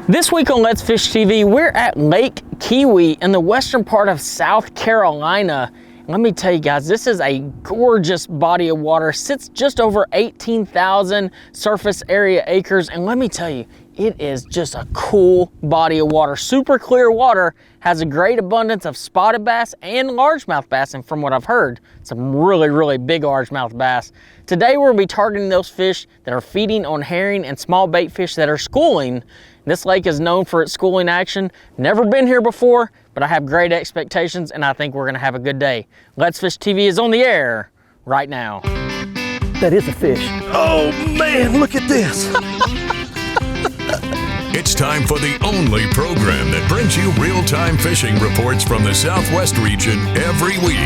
This week on Let's Fish TV, we're at Lake Keowee in the western part of South Carolina. Let me tell you guys, this is a gorgeous body of water. Sits just over 18,000 surface area acres, and let me tell you, it is just a cool body of water. Super clear water, has a great abundance of spotted bass and largemouth bass, and from what I've heard, some really big largemouth bass. Today we're gonna be targeting those fish that are feeding on herring and small bait fish that are schooling. This lake is known for its schooling action. Never been here before, but I have great expectations and I think we're gonna have a good day. Let's Fish TV is on the air right now. That is a fish. Oh man, look at this. It's time for the only program that brings you real-time fishing reports from the Southwest region every week.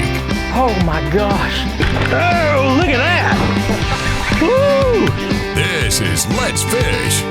Oh my gosh. Oh, look at that. Woo! This is Let's Fish.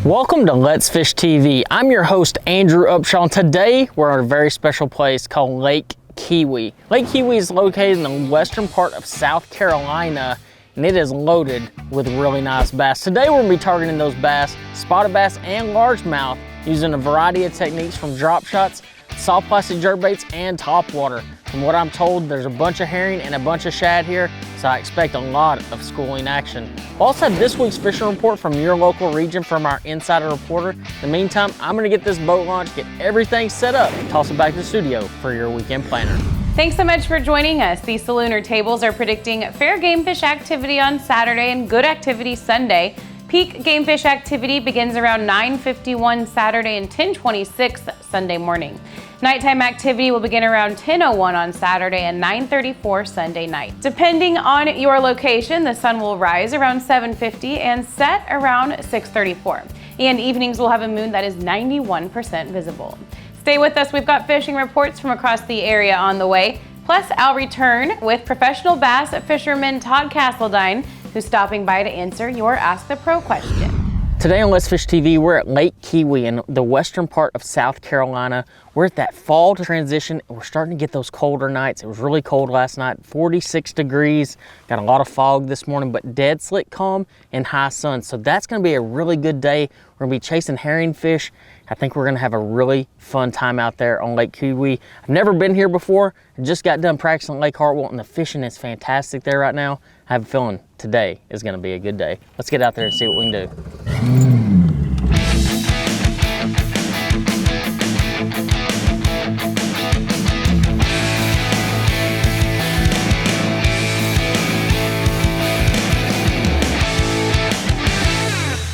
Welcome to Let's Fish TV. I'm your host, Andrew Upshaw, and today we're at a very special place called Lake Keowee. Lake Keowee is located in the western part of South Carolina, and it is loaded with really nice bass. Today we're gonna be targeting those bass, spotted bass and largemouth, using a variety of techniques from drop shots, soft plastic jerkbaits, and topwater. From what I'm told, there's a bunch of herring and a bunch of shad here, so I expect a lot of schooling action. We'll also have this week's fishing report from your local region from our insider reporter. In the meantime, I'm gonna get this boat launched, get everything set up, and toss it back to the studio for your weekend planner. Thanks so much for joining us. The Salooner tables are predicting fair game fish activity on Saturday and good activity Sunday. Peak game fish activity begins around 9:51 Saturday and 10:26 Sunday morning. Nighttime activity will begin around 10:01 on Saturday and 9:34 Sunday night. Depending on your location, the sun will rise around 7:50 and set around 6:34. And evenings will have a moon that is 91% visible. Stay with us, we've got fishing reports from across the area on the way. Plus, I'll return with professional bass fisherman Todd Castledine, who's stopping by to answer your Ask the Pro question. Today on Let's Fish TV, we're at Lake Keowee in the western part of South Carolina. We're at that fall transition, and we're starting to get those colder nights. It was really cold last night, 46 degrees. Got a lot of fog this morning, but dead slick calm and high sun. So that's gonna be a really good day. We're gonna be chasing herring fish. I think we're gonna have a really fun time out there on Lake Keowee. I've never been here before. I just got done practicing Lake Hartwell, and the fishing is fantastic there right now. I have a feeling today is gonna be a good day. Let's get out there and see what we can do.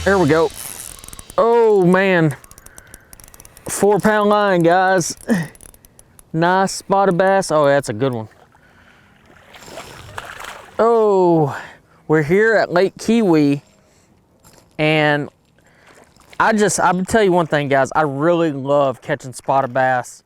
There we go. Oh man, 4-pound line, guys. Nice spotted bass. Oh, that's a good one. Oh, we're here at Lake Keowee, and I'll tell you one thing, guys. I really love catching spotted bass,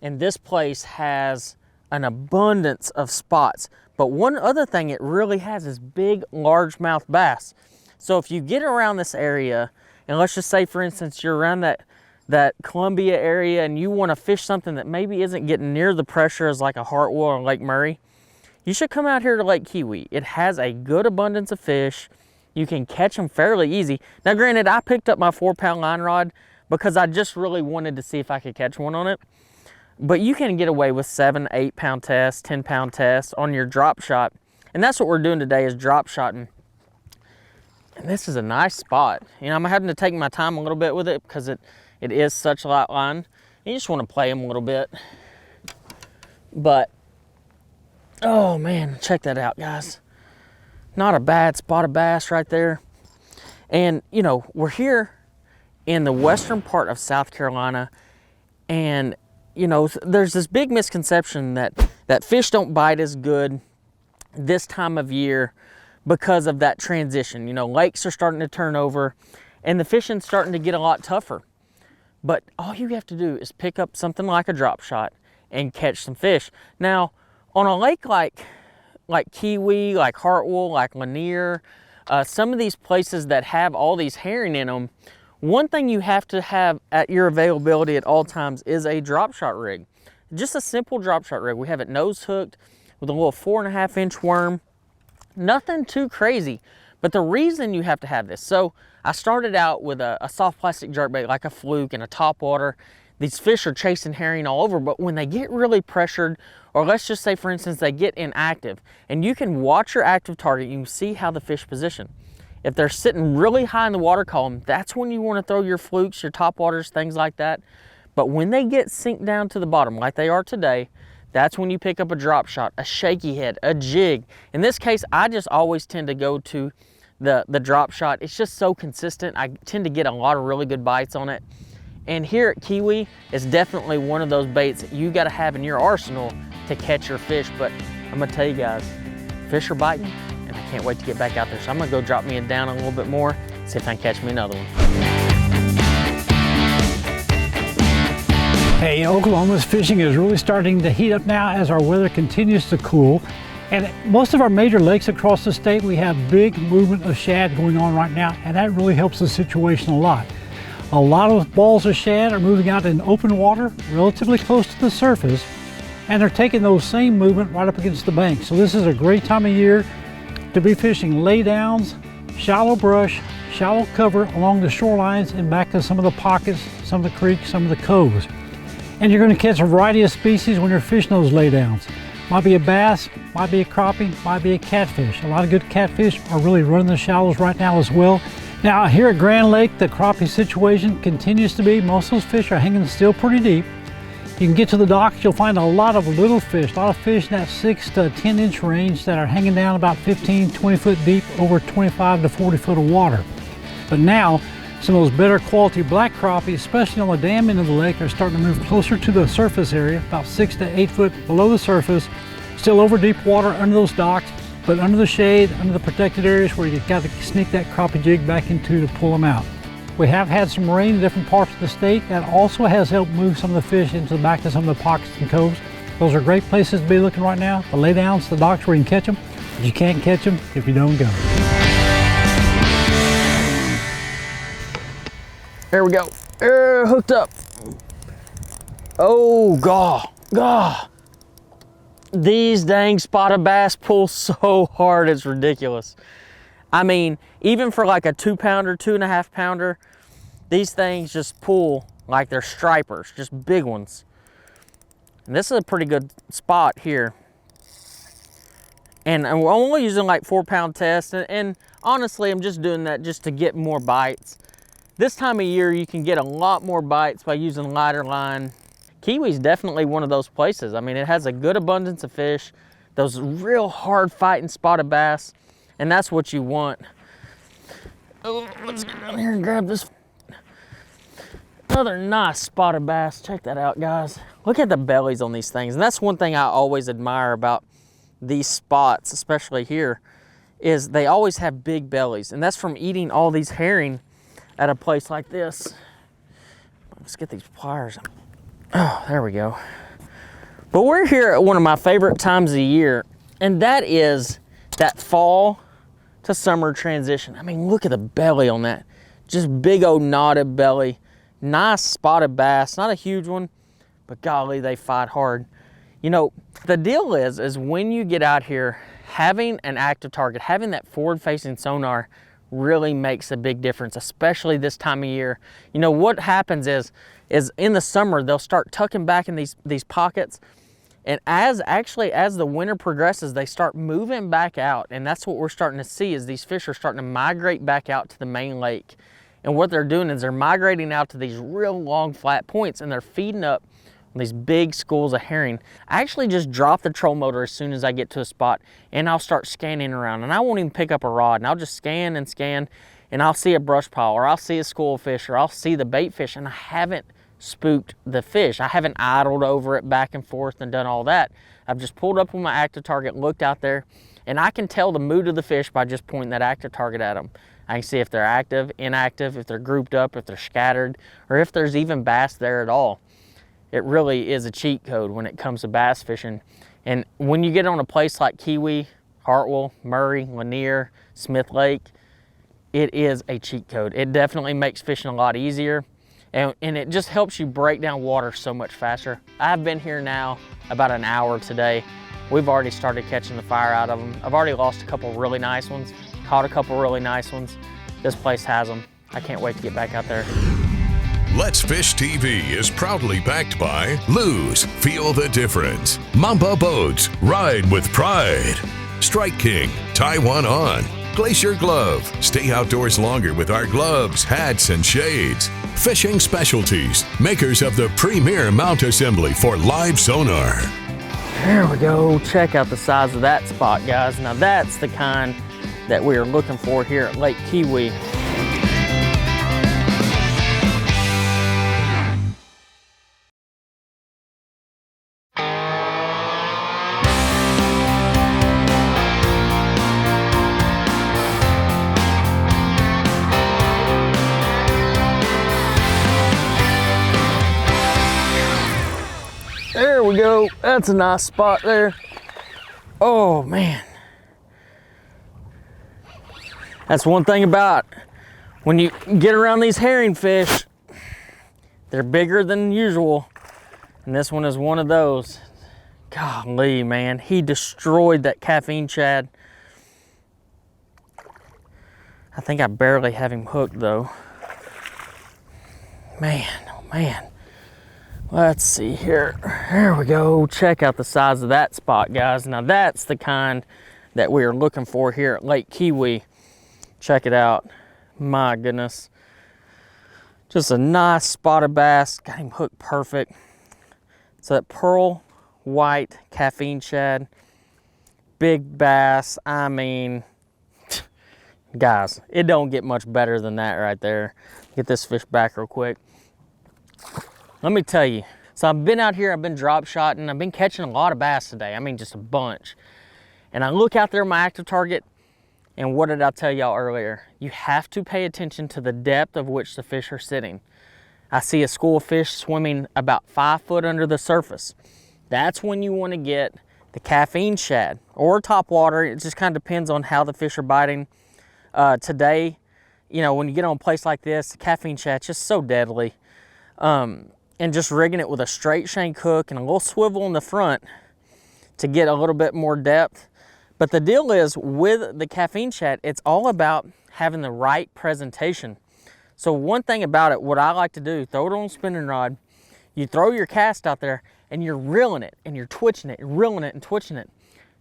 and this place has an abundance of spots. But one other thing it really has is big largemouth bass. So if you get around this area, and let's just say, for instance, you're around that Columbia area and you want to fish something that maybe isn't getting near the pressure as like a Hartwell or Lake Murray, you should come out here to Lake Keowee. It has a good abundance of fish. You can catch them fairly easy. Now, granted, I picked up my 4-pound line rod because I just really wanted to see if I could catch one on it. But you can get away with 7, 8-pound tests, 10-pound tests on your drop shot. And that's what we're doing today, is drop shotting. And this is a nice spot. You know, I'm having to take my time a little bit with it because it is such a light line. You just want to play them a little bit. But, oh man, check that out, guys. Not a bad spotted bass right there. And, you know, we're here in the western part of South Carolina, and, you know, there's this big misconception that fish don't bite as good this time of year because of that transition. You know, lakes are starting to turn over and the fishing's starting to get a lot tougher. But all you have to do is pick up something like a drop shot and catch some fish. Now, on a lake like Keowee, like Hartwell, like Lanier, some of these places that have all these herring in them, one thing you have to have at your availability at all times is a drop shot rig. Just a simple drop shot rig. We have it nose hooked with a little 4.5-inch worm. Nothing too crazy, But the reason you have to have this, so I started out with a soft plastic jerkbait like a fluke and a top water. These fish are chasing herring all over, but when they get really pressured, or let's just say for instance, they get inactive, and you can watch your active target, you can see how the fish position. If they're sitting really high in the water column, that's when you want to throw your flukes, your top waters, things like that. But when they get sink down to the bottom like they are today, that's when you pick up a drop shot, a shaky head, a jig. In this case, I just always tend to go to the drop shot. It's just so consistent. I tend to get a lot of really good bites on it. And here at Kiwi, it's definitely one of those baits that you gotta have in your arsenal to catch your fish. But I'm gonna tell you guys, fish are biting, and I can't wait to get back out there. So I'm gonna go drop me down a little bit more, see if I can catch me another one. Hey, Oklahoma's fishing is really starting to heat up now as our weather continues to cool. And most of our major lakes across the state, we have big movement of shad going on right now, and that really helps the situation a lot. A lot of balls of shad are moving out in open water, relatively close to the surface, and they're taking those same movement right up against the bank. So this is a great time of year to be fishing laydowns, shallow brush, shallow cover along the shorelines and back to some of the pockets, some of the creeks, some of the coves. And you're going to catch a variety of species when you're fishing those laydowns. Might be a bass, might be a crappie, might be a catfish. A lot of good catfish are really running the shallows right now as well. Now here at Grand Lake, the crappie situation continues to be, most of those fish are hanging still pretty deep. You can get to the docks, you'll find a lot of little fish, a lot of fish in that 6 to 10 inch range that are hanging down about 15, 20 foot deep over 25 to 40 foot of water. But now, some of those better quality black crappie, especially on the dam end of the lake, are starting to move closer to the surface area, about 6 to 8 foot below the surface, still over deep water under those docks, but under the shade, under the protected areas where you got to sneak that crappie jig back into to pull them out. We have had some rain in different parts of the state. That also has helped move some of the fish into the back to some of the pockets and coves. Those are great places to be looking right now. The laydowns, the docks where you can catch them, but you can't catch them if you don't go. There we go. Hooked up. Oh, God. These dang spotted bass pull so hard, it's ridiculous. I mean, even for like a 2 pounder, 2.5 pounder, these things just pull like they're stripers, just big ones. And this is a pretty good spot here. And we're only using like 4 pound test. And honestly, I'm just doing that just to get more bites. This time of year, you can get a lot more bites by using lighter line. Kiwi's definitely one of those places. I mean, it has a good abundance of fish, those real hard fighting spotted bass, and that's what you want. Oh, let's get down here and grab this. Another nice spotted bass. Check that out, guys. Look at the bellies on these things. And that's one thing I always admire about these spots, especially here, is they always have big bellies. And that's from eating all these herring at a place like this. Let's get these pliers. Oh, there we go. But we're here at one of my favorite times of the year, and that is that fall to summer transition. I mean, look at the belly on that. Just big old knotted belly. Nice spotted bass, not a huge one, but golly, they fight hard. You know, the deal is when you get out here, having an active target, having that forward-facing sonar really makes a big difference, especially this time of year. You know, what happens is in the summer, they'll start tucking back in these pockets. And as the winter progresses, they start moving back out. And that's what we're starting to see is these fish are starting to migrate back out to the main lake. And what they're doing is they're migrating out to these real long flat points, and they're feeding up on these big schools of herring. I actually just drop the troll motor as soon as I get to a spot, and I'll start scanning around, and I won't even pick up a rod, and I'll just scan and scan, and I'll see a brush pile, or I'll see a school of fish, or I'll see the bait fish, and I haven't spooked the fish. I haven't idled over it back and forth and done all that. I've just pulled up on my active target, looked out there, and I can tell the mood of the fish by just pointing that active target at them. I can see if they're active, inactive, if they're grouped up, if they're scattered, or if there's even bass there at all. It really is a cheat code when it comes to bass fishing. And when you get on a place like Kiwi, Hartwell, Murray, Lanier, Smith Lake, it is a cheat code. It definitely makes fishing a lot easier, and it just helps you break down water so much faster. I've been here now about an hour today. We've already started catching the fire out of them. I've already lost a couple really nice ones, Caught a couple really nice ones. This place has them. I can't wait to get back out there. Let's Fish TV is proudly backed by Lose, Feel the Difference, Mamba Boats, Ride with Pride, Strike King, Tie One On, Glacier Glove, stay outdoors longer with our gloves, hats, and shades, Fishing Specialties, makers of the premier mount assembly for live sonar. There we go. Check out the size of that spot, guys. Now that's the kind that we are looking for here at Lake Kiwi. There we go. That's a nice spot there. Oh man. That's one thing about when you get around these herring fish, they're bigger than usual. And this one is one of those. Golly, man, he destroyed that caffeine shad. I think I barely have him hooked though. Man, oh man. Let's see here. There we go. Check out the size of that spot, guys. Now that's the kind that we are looking for here at Lake Kiwi. Check it out. My goodness. Just a nice spotted bass. Got him hooked perfect. So that pearl white caffeine shad. Big bass. I mean, guys, it don't get much better than that right there. Get this fish back real quick. Let me tell you, so I've been out here, I've been drop shotting, I've been catching a lot of bass today. I mean, just a bunch. And I look out there at my active target, and what did I tell y'all earlier? You have to pay attention to the depth of which the fish are sitting. I see a school of fish swimming about 5 foot under the surface. That's when you want to get the caffeine shad or topwater. It just kind of depends on how the fish are biting. Today, you know, when you get on a place like this, the caffeine shad's just so deadly. And just rigging it with a straight shank hook and a little swivel in the front to get a little bit more depth. But the deal is with the caffeine shad, it's all about having the right presentation. So one thing about it, what I like to do, throw it on a spinning rod, you throw your cast out there and you're reeling it and you're twitching it, reeling it and twitching it.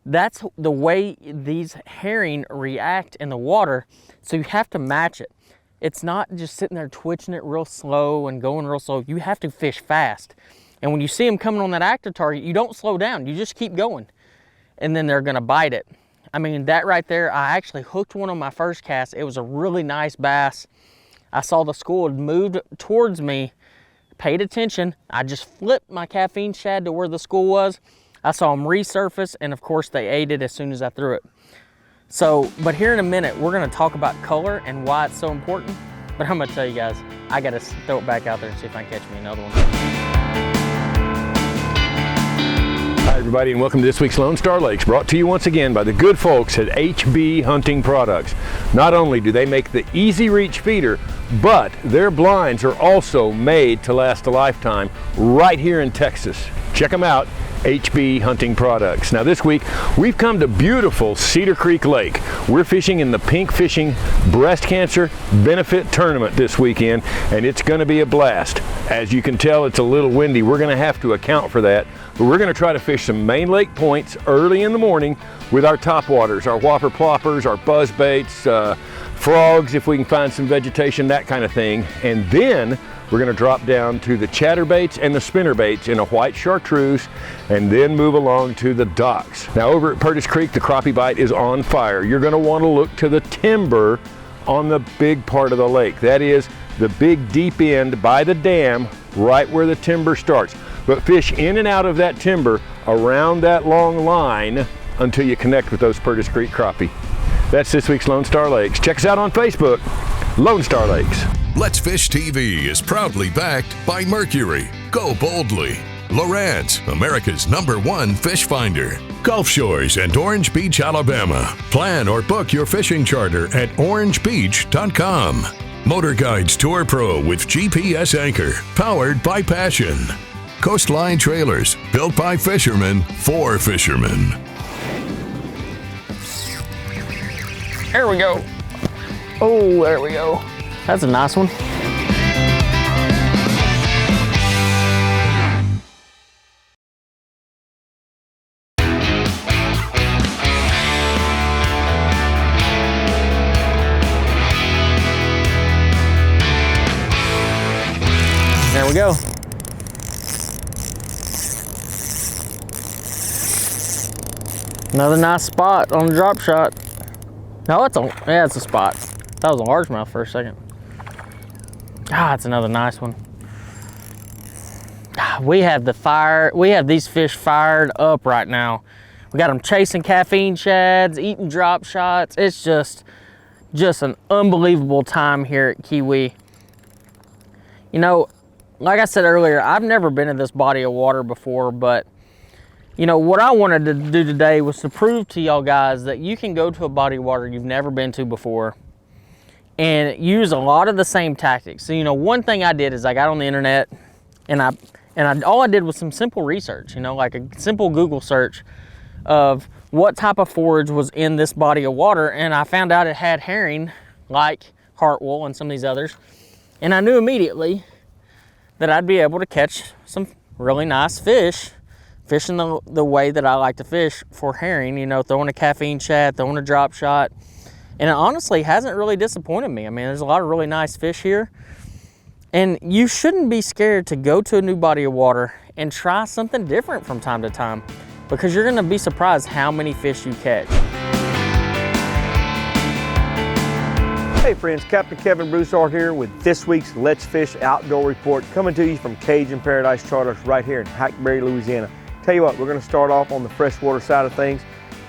That's the way these herring react in the water. So you have to match it. It's not just sitting there twitching it real slow and going real slow. You have to fish fast. And when you see them coming on that active target, you don't slow down. You just keep going. And then they're gonna bite it. I mean, that right there, I actually hooked one on my first cast. It was a really nice bass. I saw the school had moved towards me, paid attention. I just flipped my caffeine shad to where the school was. I saw them resurface, and of course they ate it as soon as I threw it. So, but here in a minute, we're gonna talk about color and why it's so important. But I'm gonna tell you guys, I gotta throw it back out there and see if I can catch me another one. Hi everybody, and welcome to this week's Lone Star Lakes, brought to you once again by the good folks at HB Hunting Products. Not only do they make the easy reach feeder, but their blinds are also made to last a lifetime right here in Texas. Check them out. HB Hunting Products. Now this week we've come to beautiful Cedar Creek Lake. We're fishing in the Pink Fishing Breast Cancer Benefit Tournament this weekend, and it's going to be a blast. As you can tell, it's a little windy. We're going to have to account for that, but we're going to try to fish some main lake points early in the morning with our topwaters, our whopper ploppers, our buzz baits, frogs if we can find some vegetation, that kind of thing. And then we're going to drop down to the chatterbaits and the spinnerbaits in a white chartreuse, and then move along to the docks. Now over at Purtis Creek, the crappie bite is on fire. You're going to want to look to the timber on the big part of the lake. That is the big deep end by the dam, right where the timber starts. But fish in and out of that timber around that long line until you connect with those Purtis Creek crappie. That's this week's Lone Star Lakes. Check us out on Facebook, Lone Star Lakes. Let's Fish TV is proudly backed by Mercury, Go Boldly, Lowrance, America's #1 fish finder, Gulf Shores and Orange Beach, Alabama. Plan or book your fishing charter at orangebeach.com. Motor Guides Tour Pro with GPS anchor, powered by Passion. Coastline Trailers, built by fishermen for fishermen. There we go. Oh, there we go. That's a nice one. There we go. Another nice spot on the drop shot. No, it's a spot. That was a largemouth for a second. Ah, it's another nice one. We have these fish fired up right now. We got them chasing caffeine shads, eating drop shots. It's just an unbelievable time here at Kiwi. You know, like I said earlier, I've never been in this body of water before, but you know, what I wanted to do today was to prove to y'all guys that you can go to a body of water you've never been to before and use a lot of the same tactics. So, you know, one thing I did is I got on the internet and all I did was some simple research, you know, like a simple Google search of what type of forage was in this body of water, and I found out it had herring like Hartwell and some of these others, and I knew immediately that I'd be able to catch some really nice fish, fishing the way that I like to fish for herring, you know, throwing a caffeine shad, throwing a drop shot. And it honestly hasn't really disappointed me. I mean, there's a lot of really nice fish here. And you shouldn't be scared to go to a new body of water and try something different from time to time, because you're gonna be surprised how many fish you catch. Hey friends, Captain Kevin Broussard here with this week's Let's Fish Outdoor Report, coming to you from Cajun Paradise Charters right here in Hackberry, Louisiana. Tell you what, we're going to start off on the freshwater side of things.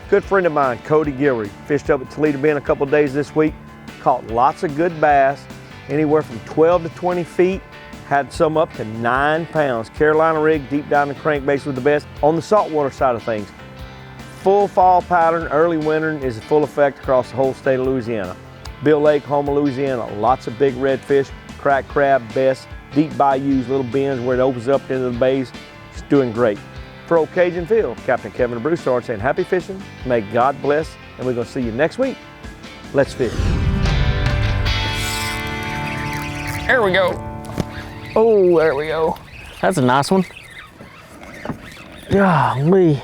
Good friend of mine, Cody Gilry, fished up at Toledo Bend a couple days this week, caught lots of good bass, anywhere from 12 to 20 feet, had some up to 9 pounds. Carolina rig, deep down the crankbase with the best. On the saltwater side of things, full fall pattern, early winter is in full effect across the whole state of Louisiana. Bill Lake, Houma, Louisiana, lots of big redfish, crack crab, bass, deep bayous, little bends where it opens up into the bays. It's doing great. For Old Cajun Phil, Captain Kevin Broussard saying happy fishing, may God bless, and we're going to see you next week. Let's fish. There we go. Oh, there we go. That's a nice one. Golly.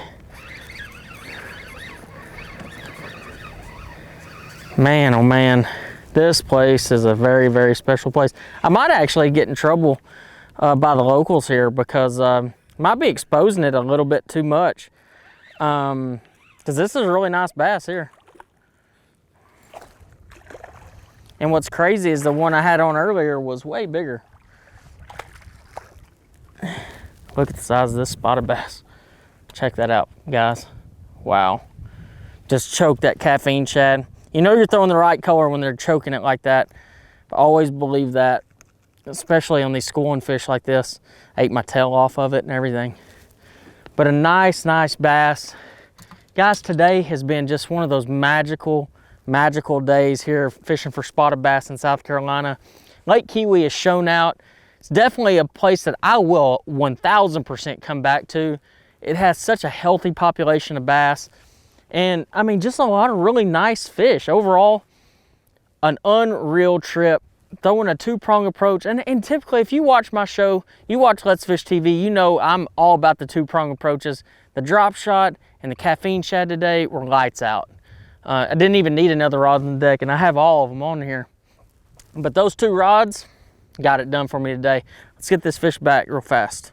Man, oh man, this place is a very, very special place. I might actually get in trouble by the locals here because might be exposing it a little bit too much, because this is a really nice bass here. And what's crazy is the one I had on earlier was way bigger. Look at the size of this spotted bass. Check that out, guys. Wow. Just choked that caffeine shad. You know you're throwing the right color when they're choking it like that. I always believe that, especially on these schooling fish like this. I ate my tail off of it and everything. But a nice, nice bass. Guys, today has been just one of those magical days here fishing for spotted bass in South Carolina. Lake Kiwi has shown out. It's definitely a place that I will 1000% come back to. It has such a healthy population of bass. And I mean, just a lot of really nice fish. Overall, an unreal trip, throwing a two-prong approach. And typically, if you watch my show, you watch Let's Fish TV, you know I'm all about the two-prong approaches. The drop shot and the caffeine shad today were lights out. I didn't even need another rod on the deck, and I have all of them on here. But those two rods got it done for me today. Let's get this fish back real fast.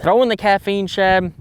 Throwing the caffeine shad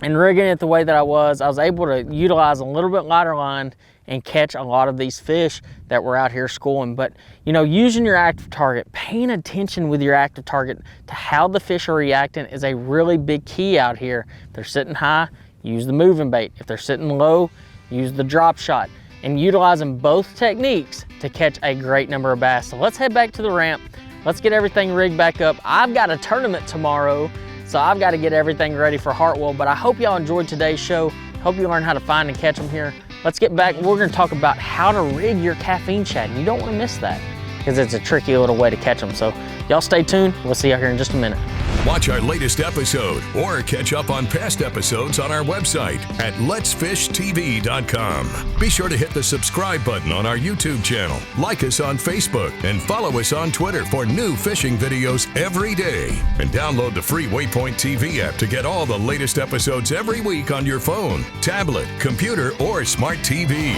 and rigging it the way that I was able to utilize a little bit lighter line and catch a lot of these fish that were out here schooling. But you know, using your active target, paying attention with your active target to how the fish are reacting is a really big key out here. If they're sitting high, use the moving bait. If they're sitting low, use the drop shot. And utilizing both techniques to catch a great number of bass. So let's head back to the ramp. Let's get everything rigged back up. I've got a tournament tomorrow, so I've got to get everything ready for Hartwell. But I hope y'all enjoyed today's show. Hope you learned how to find and catch them here. Let's get back. We're going to talk about how to rig your caffeine shad. And you don't want to miss that because it's a tricky little way to catch them. So y'all stay tuned. We'll see you here in just a minute. Watch our latest episode or catch up on past episodes on our website at letsfishtv.com. Be sure to hit the subscribe button on our YouTube channel, like us on Facebook, and follow us on Twitter for new fishing videos every day. And download the free Waypoint TV app to get all the latest episodes every week on your phone, tablet, computer, or smart TV.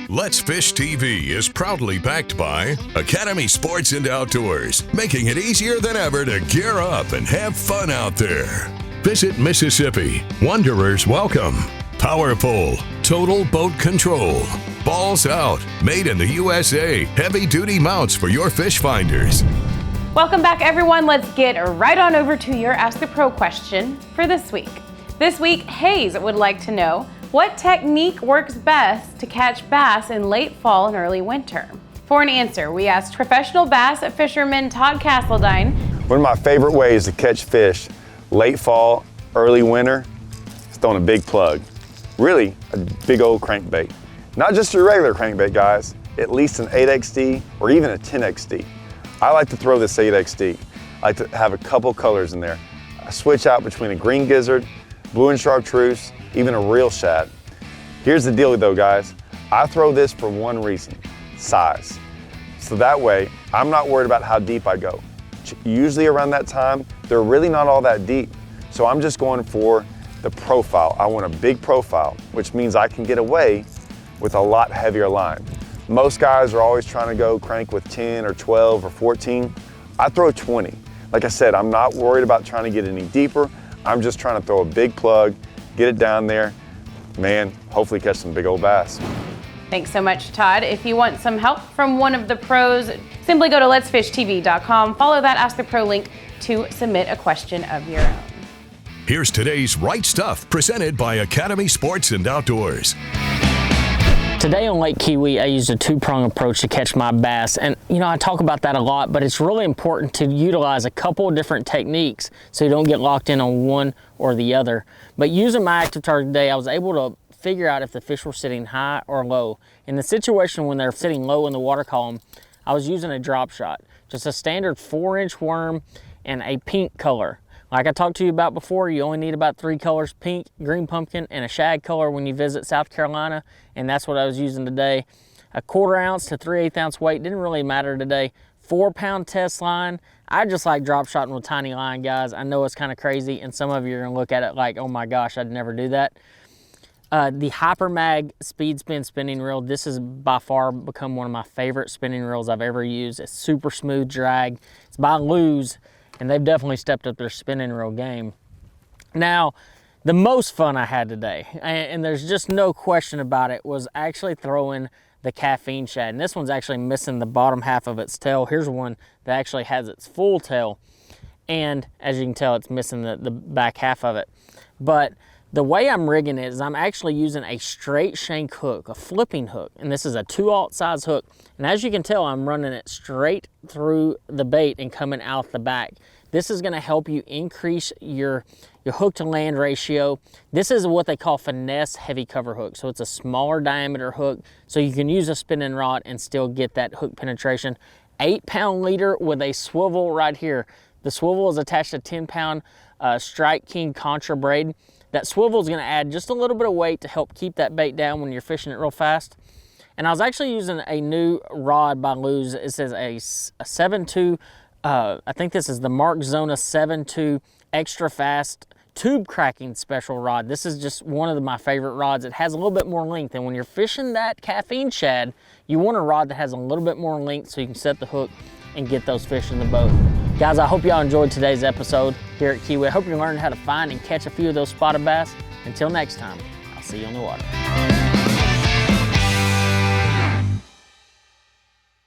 Let's Fish TV is proudly backed by Academy Sports and Outdoors, making it easier than ever to gear up and have fun out there. Visit Mississippi, Wanderers welcome. Power Pole, total boat control. Balls Out, made in the USA, heavy-duty mounts for your fish finders. Welcome back, everyone. Let's get right on over to your Ask the Pro question for this week. This week, Hayes would like to know, what technique works best to catch bass in late fall and early winter? For an answer, we asked professional bass fisherman Todd Castledine. One of my favorite ways to catch fish late fall, early winter is throwing a big plug. Really, a big old crankbait. Not just your regular crankbait, guys, at least an 8XD or even a 10XD. I like to throw this 8XD. I like to have a couple colors in there. I switch out between a green gizzard, blue and chartreuse, even a real shad. Here's the deal though, guys. I throw this for one reason, size. So that way, I'm not worried about how deep I go. Usually around that time, they're really not all that deep. So I'm just going for the profile. I want a big profile, which means I can get away with a lot heavier line. Most guys are always trying to go crank with 10 or 12 or 14. I throw 20. Like I said, I'm not worried about trying to get any deeper. I'm just trying to throw a big plug, get it down there, man, hopefully catch some big old bass. Thanks so much, Todd. If you want some help from one of the pros, simply go to letsfishtv.com, follow that Ask the Pro link to submit a question of your own. Here's today's Right Stuff, presented by Academy Sports and Outdoors. Today on Lake Kiwi, I used a two-prong approach to catch my bass. And you know, I talk about that a lot, but it's really important to utilize a couple of different techniques so you don't get locked in on one or the other. But using my active target today, I was able to figure out if the fish were sitting high or low. In the situation when they're sitting low in the water column, I was using a drop shot, just a standard 4-inch worm and a pink color. Like I talked to you about before, you only need about 3 colors, pink, green pumpkin, and a shad color when you visit South Carolina, and that's what I was using today. A 1/4 ounce to 3/8 ounce weight, didn't really matter today. 4-pound test line. I just like drop shotting with tiny line, guys. I know it's kind of crazy, and some of you are gonna look at it like, oh my gosh, I'd never do that. The Hyper Mag Speed Spin spinning reel, this has by far become one of my favorite spinning reels I've ever used. It's super smooth drag. It's by Luz, and they've definitely stepped up their spinning reel game. Now, the most fun I had today, and there's just no question about it, was actually throwing the caffeine shad. And this one's actually missing the bottom half of its tail. Here's one that actually has its full tail. And as you can tell, it's missing the back half of it. But the way I'm rigging it is I'm actually using a straight shank hook, a flipping hook. And this is a 2/0 size hook. And as you can tell, I'm running it straight through the bait and coming out the back. This is gonna help you increase your hook to land ratio. This is what they call finesse heavy cover hook. So it's a smaller diameter hook, so you can use a spinning rod and still get that hook penetration. 8-pound leader with a swivel right here. The swivel is attached to 10-pound Strike King Contra braid. That swivel is gonna add just a little bit of weight to help keep that bait down when you're fishing it real fast. And I was actually using a new rod by Luz. It says a 7.2, I think this is the Mark Zona 7.2 extra fast tube cracking special rod. This is just one of my favorite rods. It has a little bit more length, and when you're fishing that caffeine shad, you want a rod that has a little bit more length so you can set the hook and get those fish in the boat. Guys, I hope y'all enjoyed today's episode here at Kiwi. I hope you learned how to find and catch a few of those spotted bass. Until next time, I'll see you on the water.